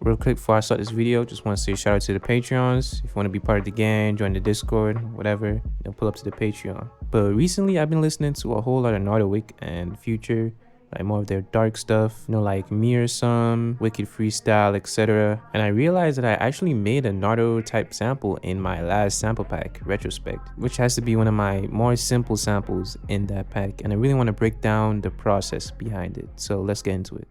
Real quick before I start this video, just want to say shout out to the Patreons. If you want to be part of the gang, join the Discord, whatever, then pull up to the Patreon. But recently I've been listening to a whole lot of Nardo Wick and Future, like more of their dark stuff, you know, like Mirror Some, Wicked Freestyle, etc. And I realized that I actually made a Nardo type sample in my last sample pack, Retrospect, which has to be one of my more simple samples in that pack. And I really want to break down the process behind it. So let's get into it.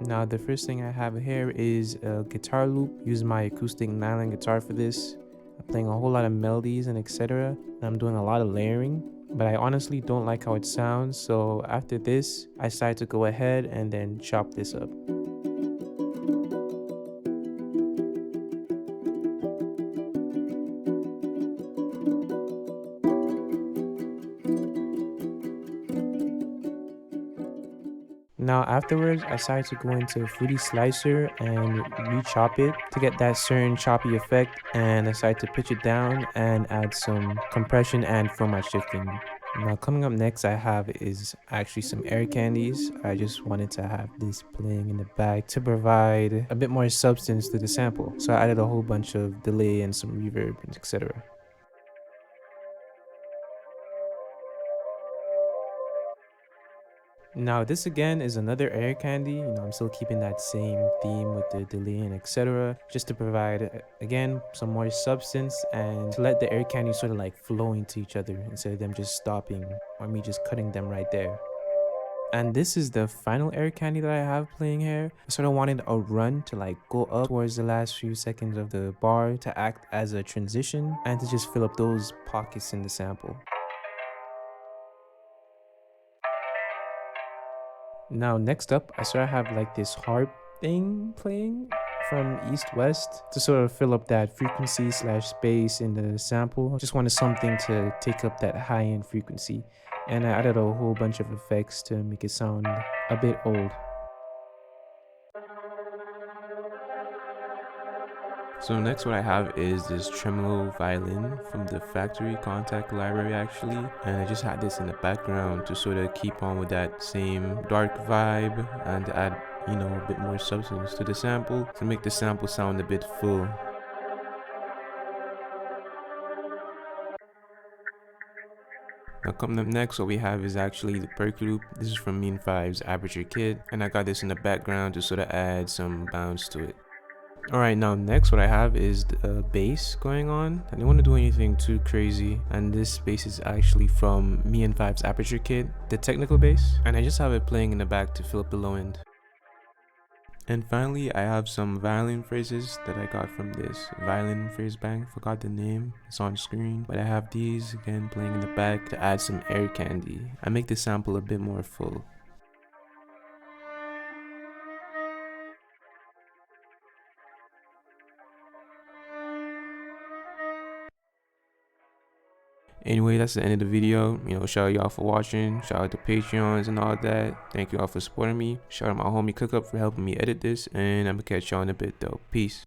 Now the first thing I have here is a guitar loop. Use my acoustic nylon guitar for this. I'm playing a whole lot of melodies and etc. I'm doing a lot of layering, but I honestly don't like how it sounds. So after this, I decided to go ahead and then chop this up. Now afterwards, I decided to go into Fruity Slicer and re-chop it to get that certain choppy effect, and I decided to pitch it down and add some compression and format shifting. Now coming up next I have is actually some air candies. I just wanted to have this playing in the back to provide a bit more substance to the sample. So I added a whole bunch of delay and some reverb, etc. Now this again is another air candy. You know, I'm still keeping that same theme with the delay and etc. just to provide again some more substance and to let the air candy sort of like flow into each other instead of them just stopping or me just cutting them right there. And this is the final air candy that I have playing here. I sort of wanted a run to like go up towards the last few seconds of the bar to act as a transition and to just fill up those pockets in the sample. Now next up, I sort of have like this harp thing playing from east west to sort of fill up that frequency slash space in the sample. I just wanted something to take up that high end frequency, and I added a whole bunch of effects to make it sound a bit old. So next what I have is this tremolo violin from the factory contact library actually, and I just had this in the background to sort of keep on with that same dark vibe and to add, you know, a bit more substance to the sample to make the sample sound a bit full. Now coming up next, what we have is actually the Percussion Loop. This is from Violin Phrase Aperture Kit, and I got this in the background to sort of add some bounce to it. Alright, now next what I have is the bass going on. I don't want to do anything too crazy, and this bass is actually from Violin Phrase Aperture Kit, the technical bass, and I just have it playing in the back to fill up the low end. And finally, I have some violin phrases that I got from this Violin Phrase bank. Forgot the name, it's on screen, but I have these again playing in the back to add some air candy. I make the sample a bit more full. Anyway, that's the end of the video. You know, shout out y'all for watching. Shout out to Patreons and all that. Thank you all for supporting me. Shout out my homie KOOKUP for helping me edit this. And I'm gonna catch y'all in a bit though. Peace.